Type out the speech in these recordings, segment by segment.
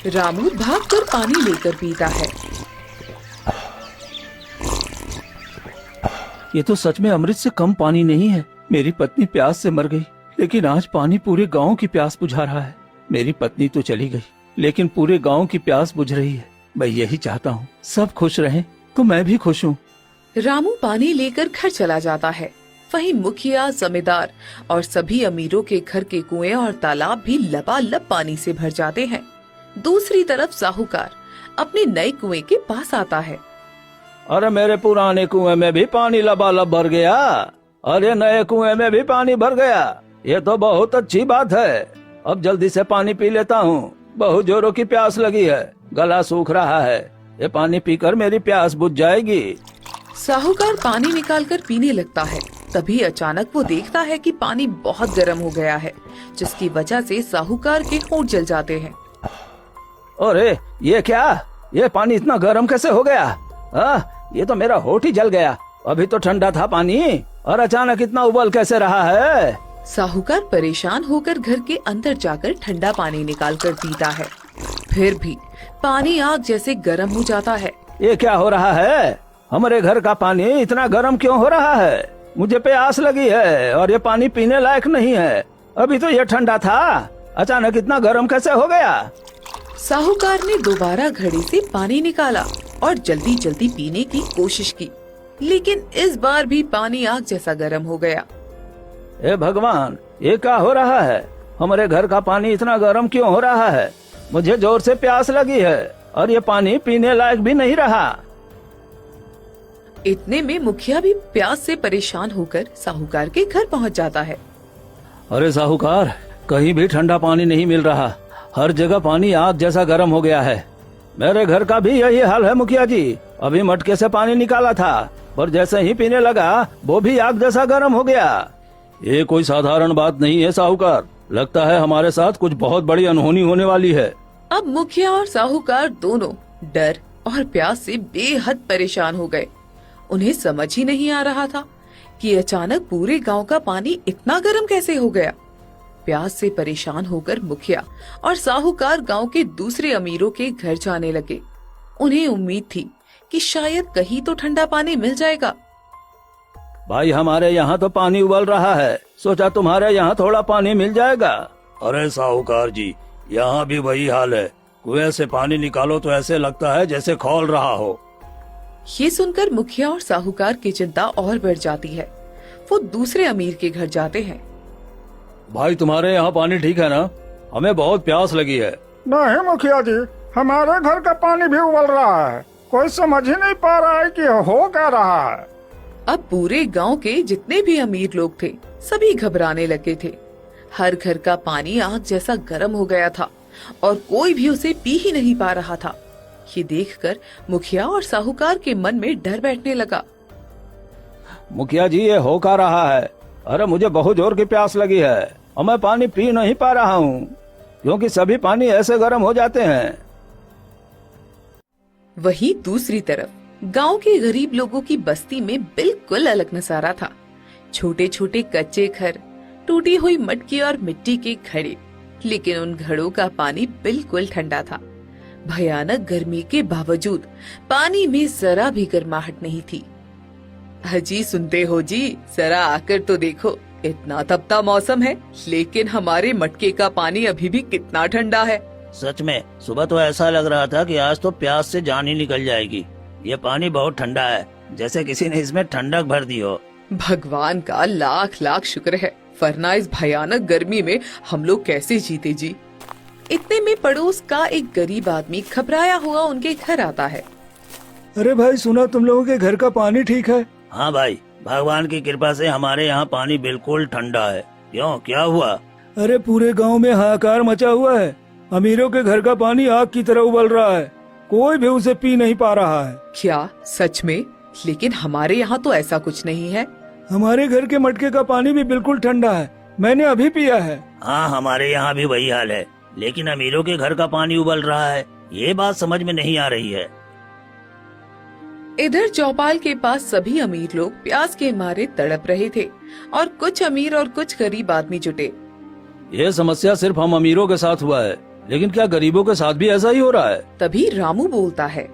रामू भागकर पानी लेकर पीता है। ये तो सच में अमृत से कम पानी नहीं है। मेरी पत्नी प्यास से मर गई, लेकिन आज पानी पूरे गांव की प्यास बुझा रहा है। मेरी पत्नी तो चली गई, लेकिन पूरे गांव की प्यास बुझ रही है। मैं यही चाहता हूँ सब खुश रहें, तो मैं भी खुश हूँ। रामू पानी लेकर घर चला जाता है। वहीं मुखिया, जमींदार और सभी अमीरों के घर के कुएं और तालाब भी लबालब पानी से भर जाते हैं। दूसरी तरफ साहूकार अपने नए कुएं के पास आता है। अरे मेरे पुराने कुएं में भी पानी लबालब भर गया, अरे नए कुएं में भी पानी भर गया। ये तो बहुत अच्छी बात है। अब जल्दी से पानी पी लेता हूँ, बहुत जोरों की प्यास लगी है, गला सूख रहा है। ये पानी पीकर मेरी प्यास बुझ जाएगी। साहूकार पानी निकालकर पीने लगता है। तभी अचानक वो देखता है कि पानी बहुत गर्म हो गया है, जिसकी वजह से साहूकार के होंठ जल जाते हैं। अरे ये क्या, ये पानी इतना गर्म कैसे हो गया? ये तो मेरा होठ ही जल गया। अभी तो ठंडा था पानी, और अचानक इतना उबल कैसे रहा है? साहूकार परेशान होकर घर के अंदर जाकर ठंडा पानी निकालकर पीता है। फिर भी पानी आग जैसे गर्म हो जाता है। ये क्या हो रहा है? हमारे घर का पानी इतना गर्म क्यों हो रहा है? मुझे प्यास लगी है और ये पानी पीने लायक नहीं है। अभी तो ये ठंडा था, अचानक इतना गर्म कैसे हो गया? साहूकार ने दोबारा घड़े से पानी निकाला और जल्दी जल्दी पीने की कोशिश की, लेकिन इस बार भी पानी आग जैसा गर्म हो गया। हे भगवान, ये क्या हो रहा है? हमारे घर का पानी इतना गर्म क्यों हो रहा है? मुझे जोर से प्यास लगी है और ये पानी पीने लायक भी नहीं रहा। इतने में मुखिया भी प्यास से परेशान होकर साहूकार के घर पहुंच जाता है। अरे साहूकार, कहीं भी ठंडा पानी नहीं मिल रहा, हर जगह पानी आग जैसा गर्म हो गया है। मेरे घर का भी यही हाल है मुखिया जी। अभी मटके से पानी निकाला था, पर जैसे ही पीने लगा वो भी आग जैसा गर्म हो गया। ये कोई साधारण बात नहीं है साहूकार, लगता है हमारे साथ कुछ बहुत बड़ी अनहोनी होने वाली है। अब मुखिया और साहूकार दोनों डर और प्यास से बेहद परेशान हो गए। उन्हें समझ ही नहीं आ रहा था कि अचानक पूरे गांव का पानी इतना गर्म कैसे हो गया। प्यास से परेशान होकर मुखिया और साहूकार गांव के दूसरे अमीरों के घर जाने लगे। उन्हें उम्मीद थी कि शायद कहीं तो ठंडा पानी मिल जाएगा। भाई, हमारे यहाँ तो पानी उबल रहा है, सोचा तुम्हारे यहाँ थोड़ा पानी मिल जाएगा। अरे साहूकार जी, यहाँ भी वही हाल है। कुएं से पानी निकालो तो ऐसे लगता है जैसे खौल रहा हो। ये सुनकर मुखिया और साहूकार की चिंता और बढ़ जाती है। वो दूसरे अमीर के घर जाते हैं। भाई, तुम्हारे यहाँ पानी ठीक है ना? हमें बहुत प्यास लगी है। नहीं मुखिया जी, हमारे घर का पानी भी उबल रहा है। कोई समझ ही नहीं पा रहा है कि हो क्या रहा है। अब पूरे गांव के जितने भी अमीर लोग थे, सभी घबराने लगे थे। हर घर का पानी आग जैसा गर्म हो गया था और कोई भी उसे पी ही नहीं पा रहा था। ये देखकर मुखिया और साहूकार के मन में डर बैठने लगा। मुखिया जी, ये हो क्या रहा है? अरे मुझे बहुत जोर की प्यास लगी है और मैं पानी पी नहीं पा रहा हूँ, क्योंकि सभी पानी ऐसे गर्म हो जाते हैं। वहीं दूसरी तरफ गांव के गरीब लोगों की बस्ती में बिल्कुल अलग नजारा था। छोटे छोटे कच्चे घर, टूटी हुई मटकी और मिट्टी के घड़े, लेकिन उन घड़ों का पानी बिल्कुल ठंडा था। भयानक गर्मी के बावजूद पानी में जरा भी गर्माहट नहीं थी। अजी सुनते हो जी, जरा आकर तो देखो, इतना तपता मौसम है, लेकिन हमारे मटके का पानी अभी भी कितना ठंडा है। सच में, सुबह तो ऐसा लग रहा था कि आज तो प्यास से जान ही निकल जाएगी। ये पानी बहुत ठंडा है, जैसे किसी ने इसमें ठंडक भर दी हो। भगवान का लाख लाख शुक्र है, वरना इस भयानक गर्मी में हम लोग कैसे जीते जी। इतने में पड़ोस का एक गरीब आदमी घबराया हुआ उनके घर आता है। अरे भाई, सुना तुम लोगों के घर का पानी ठीक है? हाँ भाई, भगवान की कृपा से हमारे यहाँ पानी बिल्कुल ठंडा है। क्यों, क्या हुआ? अरे पूरे गांव में हाहाकार मचा हुआ है। अमीरों के घर का पानी आग की तरह उबल रहा है, कोई भी उसे पी नहीं पा रहा है। क्या सच में? लेकिन हमारे यहाँ तो ऐसा कुछ नहीं है। हमारे घर के मटके का पानी भी बिल्कुल ठंडा है, मैंने अभी पिया है। हाँ, हमारे यहाँ भी वही हाल है, लेकिन अमीरों के घर का पानी उबल रहा है। ये बात समझ में नहीं आ रही है। इधर चौपाल के पास सभी अमीर लोग प्यास के मारे तड़प रहे थे और कुछ अमीर और कुछ गरीब आदमी जुटे। ये समस्या सिर्फ हम अमीरों के साथ हुआ है, लेकिन क्या गरीबों के साथ भी ऐसा ही हो रहा है? तभी रामू बोलता है।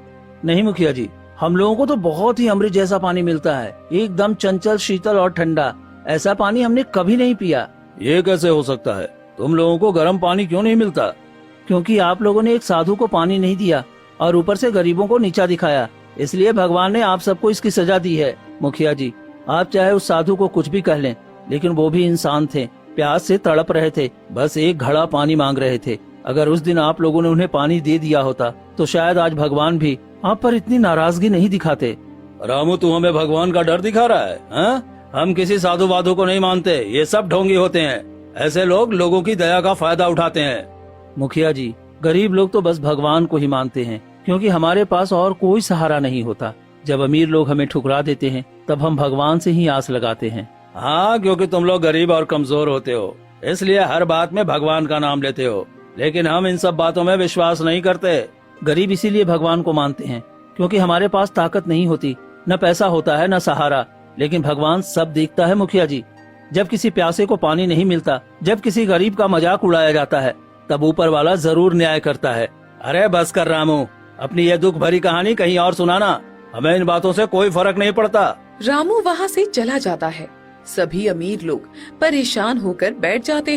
नहीं मुखिया जी, हम लोगों को तो बहुत ही अमृत जैसा पानी मिलता है, एकदम चंचल, शीतल और ठंडा। ऐसा पानी हमने कभी नहीं पिया। ये कैसे हो सकता है? तुम लोगों को गर्म पानी क्यों नहीं मिलता? क्योंकि आप लोगों ने एक साधु को पानी नहीं दिया और ऊपर से गरीबों को नीचा दिखाया, इसलिए भगवान ने आप सबको इसकी सजा दी है। मुखिया जी, आप चाहे उस साधु को कुछ भी कह लें, लेकिन वो भी इंसान थे, प्यास से तड़प रहे थे, बस एक घड़ा पानी मांग रहे थे। अगर उस दिन आप लोगों ने उन्हें पानी दे दिया होता तो शायद आज भगवान भी आप पर इतनी नाराजगी नहीं दिखाते। रामू, तू हमें भगवान का डर दिखा रहा है, हाँ? हम किसी साधुवादों को नहीं मानते, ये सब ढोंगी होते हैं। ऐसे लोग लोगों की दया का फायदा उठाते हैं। मुखिया जी, गरीब लोग तो बस भगवान को ही मानते हैं, क्योंकि हमारे पास और कोई सहारा नहीं होता। जब अमीर लोग हमें ठुकरा देते हैं तब हम भगवान से ही आस लगाते हैं। हाँ, क्योंकि तुम लोग गरीब और कमजोर होते हो, इसलिए हर बात में भगवान का नाम लेते हो, लेकिन हम इन सब बातों में विश्वास नहीं करते। गरीब इसीलिए भगवान को मानते हैं क्योंकि हमारे पास ताकत नहीं होती, न पैसा होता है, न सहारा, लेकिन भगवान सब देखता है। मुखिया जी, जब किसी प्यासे को पानी नहीं मिलता, जब किसी गरीब का मजाक उड़ाया जाता है, तब ऊपर वाला जरूर न्याय करता है। अरे बस कर रामू, अपनी ये दुख भरी कहानी कहीं और सुनाना, हमें इन बातों से कोई फर्क नहीं पड़ता। रामू वहाँ से चला जाता है। सभी अमीर लोग परेशान होकर बैठ जाते हैं।